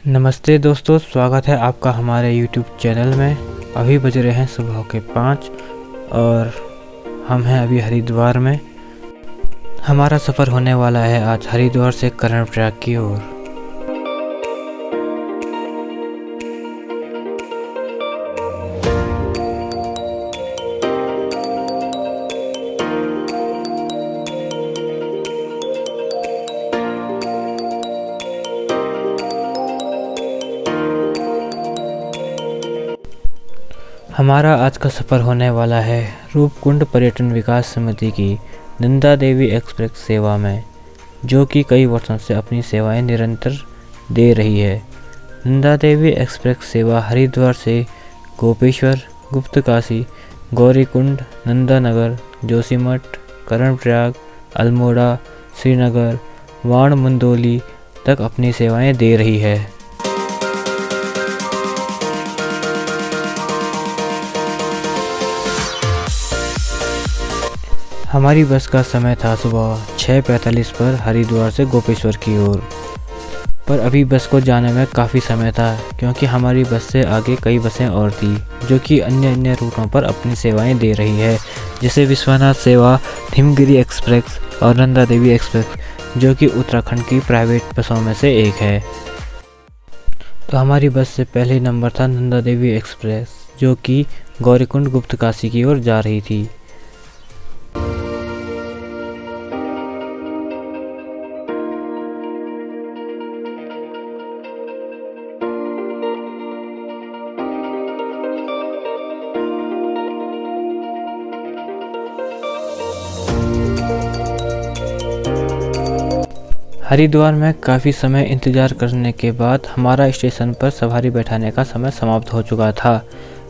नमस्ते दोस्तों, स्वागत है आपका हमारे YouTube चैनल में। अभी बज रहे हैं सुबह के 5 और हम हैं अभी हरिद्वार में। हमारा सफ़र होने वाला है आज हरिद्वार से कर्णप्रयाग की ओर। हमारा आज का सफ़र होने वाला है रूपकुंड पर्यटन विकास समिति की नंदा देवी एक्सप्रेस सेवा में, जो कि कई वर्षों से अपनी सेवाएं निरंतर दे रही है। नंदा देवी एक्सप्रेस सेवा हरिद्वार से गोपेश्वर, गुप्तकाशी, गौरीकुंड, नंदानगर, जोशीमठ, कर्णप्रयाग, अल्मोड़ा, श्रीनगर, वाण-मंडोली तक अपनी सेवाएं दे रही है। हमारी बस का समय था सुबह 6:45 पर हरिद्वार से गोपेश्वर की ओर, पर अभी बस को जाने में काफ़ी समय था क्योंकि हमारी बस से आगे कई बसें और थी जो कि अन्य रूटों पर अपनी सेवाएं दे रही है, जैसे विश्वनाथ सेवा, हिमगिरी एक्सप्रेस और नंदा देवी एक्सप्रेस, जो कि उत्तराखंड की प्राइवेट बसों में से एक है। तो हमारी बस से पहले नंबर था नंदा देवी एक्सप्रेस, जो कि गौरीकुंड गुप्तकाशी की ओर जा रही थी। हरिद्वार में काफ़ी समय इंतज़ार करने के बाद हमारा स्टेशन पर सवारी बैठाने का समय समाप्त हो चुका था।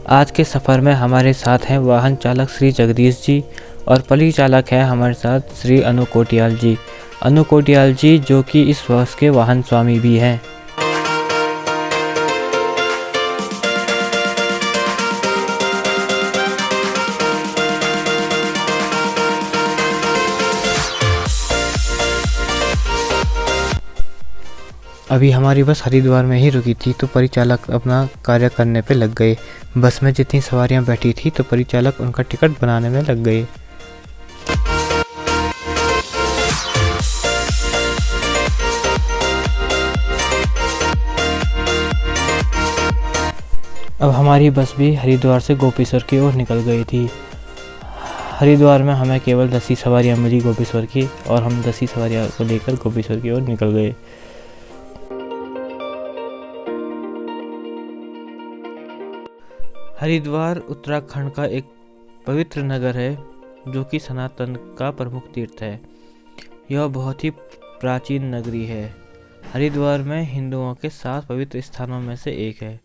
आज के सफ़र में हमारे साथ हैं वाहन चालक श्री जगदीश जी और परिचालक है हमारे साथ श्री अनु कोटियाल जी। अनु कोटियाल जी जो कि इस बस के वाहन स्वामी भी हैं। अभी हमारी बस हरिद्वार में ही रुकी थी तो परिचालक अपना कार्य करने पे लग गए। बस में जितनी सवारियां बैठी थी तो परिचालक उनका टिकट बनाने में लग गए। अब हमारी बस भी हरिद्वार से गोपेश्वर की ओर निकल गई थी। हरिद्वार में हमें केवल 10 ही सवारियाँ मिली गोपेश्वर की और हम 10 ही सवारियाँ को लेकर गोपेश्वर की ओर निकल गए। हरिद्वार उत्तराखंड का एक पवित्र नगर है जो कि सनातन का प्रमुख तीर्थ है। यह बहुत ही प्राचीन नगरी है। हरिद्वार में हिंदुओं के 7 पवित्र स्थानों में से एक है।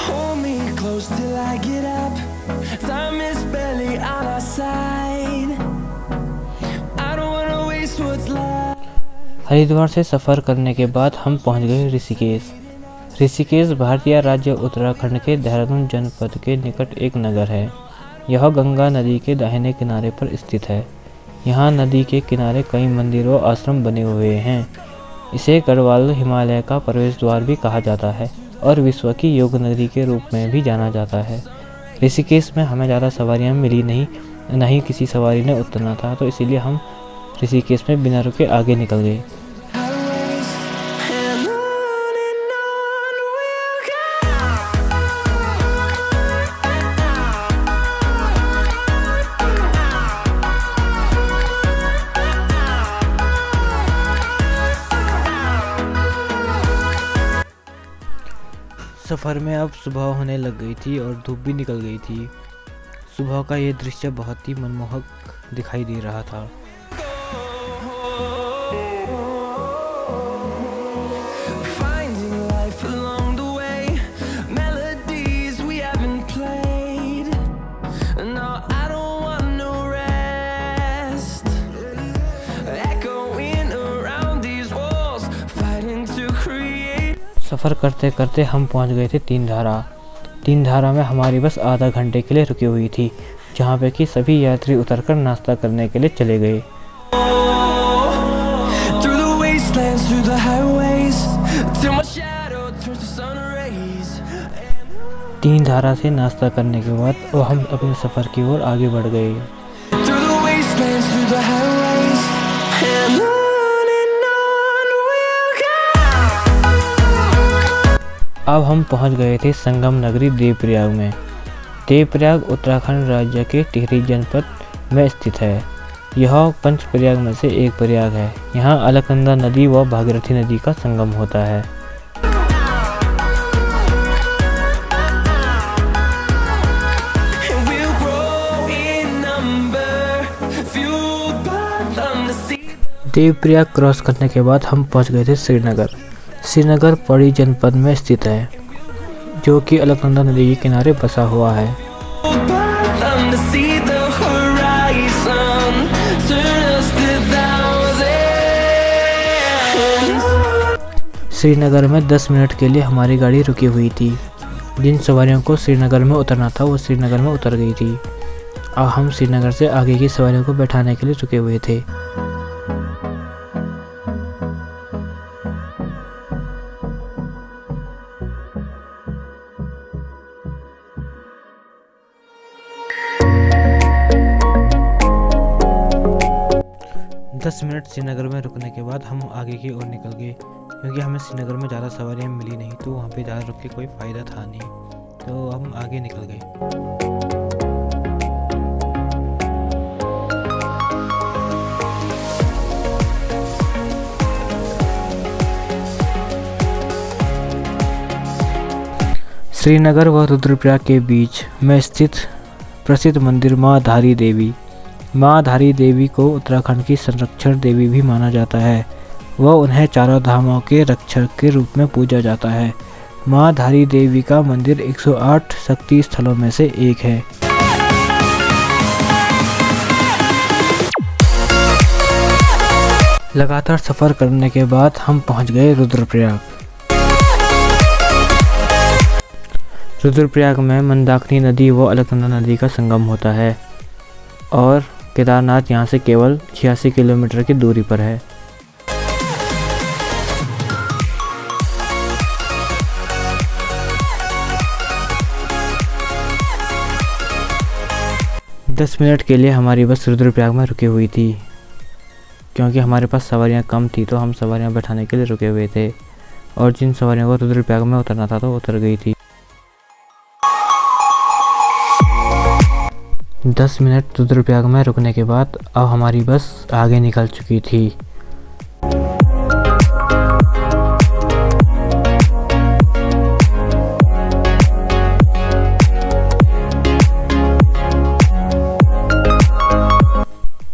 Hold me close till I get up. Time is barely on our side. I don't wanna waste what's left. Haridwar से सफ़र करने के बाद हम पहुंच गए ऋषिकेश। ऋषिकेश भारतीय राज्य उत्तराखंड के देहरादून जनपद के निकट एक नगर है। यह गंगा नदी के दाहिने किनारे पर स्थित है। यहाँ नदी के किनारे कई मंदिर और आश्रम बने हुए हैं। इसे गढ़वाल हिमालय का प्रवेश द्वार भी कहा जाता है और विश्व की योग नगरी के रूप में भी जाना जाता है। ऋषिकेश में हमें ज़्यादा सवारियाँ मिली नहीं, न ही किसी सवारी ने उतरना था, तो इसीलिए हम ऋषिकेश में बिना रुके आगे निकल गए। And on we'll go. सफ़र में अब सुबह होने लग गई थी और धूप भी निकल गई थी। सुबह का ये दृश्य बहुत ही मनमोहक दिखाई दे रहा था। Finding life along the way, melodies we haven't played. No, I don't want no rest. Echoing around these walls, fighting to create. सफ़र करते करते हम पहुंच गए थे 3 धारा। तीन धारा में हमारी बस आधा घंटे के लिए रुकी हुई थी, जहाँ पे कि सभी यात्री उतरकर नाश्ता करने के लिए चले गए। तीन धारा से नाश्ता करने के बाद वो हम अपने सफ़र की ओर आगे बढ़ गए। अब हम पहुंच गए थे संगम नगरी देवप्रयाग में। देवप्रयाग उत्तराखंड राज्य के टिहरी जनपद में स्थित है। यह पंच प्रयाग में से एक प्रयाग है। यहाँ अलकनंदा नदी व भागीरथी नदी का संगम होता है। देवप्रयाग क्रॉस करने के बाद हम पहुंच गए थे श्रीनगर। श्रीनगर पौड़ी जनपद में स्थित है, जो कि अलकनंदा नदी के किनारे बसा हुआ है। श्रीनगर में 10 मिनट के लिए हमारी गाड़ी रुकी हुई थी। जिन सवारियों को श्रीनगर में उतरना था वो श्रीनगर में उतर गई थी और हम श्रीनगर से आगे की सवारियों को बैठाने के लिए रुके हुए थे। दस मिनट श्रीनगर में रुकने के बाद हम आगे की ओर निकल गए, क्योंकि हमें श्रीनगर में ज़्यादा सवारियाँ मिली नहीं, तो वहाँ पे ज़्यादा रुक के कोई फ़ायदा था नहीं, तो हम आगे निकल गए। श्रीनगर व रुद्रप्रयाग के बीच में स्थित प्रसिद्ध मंदिर माँ धारी देवी। माँ धारी देवी को उत्तराखंड की संरक्षण देवी भी माना जाता है व उन्हें चारों धामों के रक्षक के रूप में पूजा जाता है। माँ धारी देवी का मंदिर 108 शक्ति स्थलों में से एक है। लगातार सफ़र करने के बाद हम पहुँच गए रुद्रप्रयाग। रुद्रप्रयाग में मंदाकिनी नदी व अलकनंदा नदी का संगम होता है और केदारनाथ यहाँ से केवल 86 किलोमीटर की दूरी पर है। दस मिनट के लिए हमारी बस रुद्रप्रयाग में रुकी हुई थी, क्योंकि हमारे पास सवारियाँ कम थी, तो हम सवारियाँ बैठाने के लिए रुके हुए थे और जिन सवारियों को रुद्रप्रयाग में उतरना था तो उतर गई थी। 10 मिनट रुद्रप्रयाग में रुकने के बाद अब हमारी बस आगे निकल चुकी थी।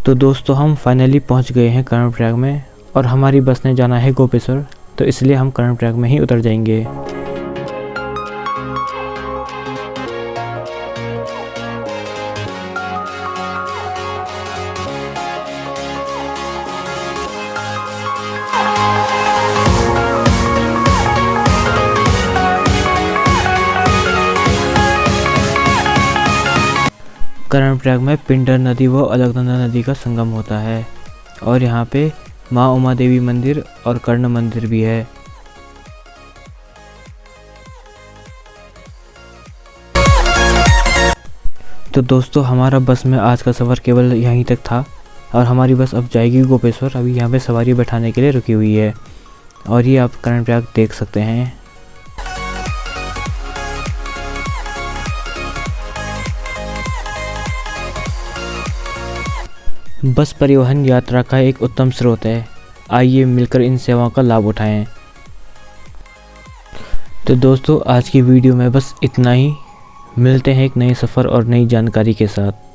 तो दोस्तों हम फाइनली पहुंच गए हैं कर्णप्रयाग में और हमारी बस ने जाना है गोपेश्वर, तो इसलिए हम कर्णप्रयाग में ही उतर जाएंगे। कर्णप्रयाग में पिंडर नदी व अलकनंदा नदी का संगम होता है और यहाँ पे माँ उमा देवी मंदिर और कर्ण मंदिर भी है। तो दोस्तों हमारा बस में आज का सफ़र केवल यहीं तक था और हमारी बस अब जाएगी गोपेश्वर। अभी यहाँ पे सवारी बैठाने के लिए रुकी हुई है और ये आप कर्णप्रयाग देख सकते हैं। बस परिवहन यात्रा का एक उत्तम स्रोत है। आइए मिलकर इन सेवाओं का लाभ उठाएं। तो दोस्तों आज की वीडियो में बस इतना ही। मिलते हैं एक नए सफ़र और नई जानकारी के साथ।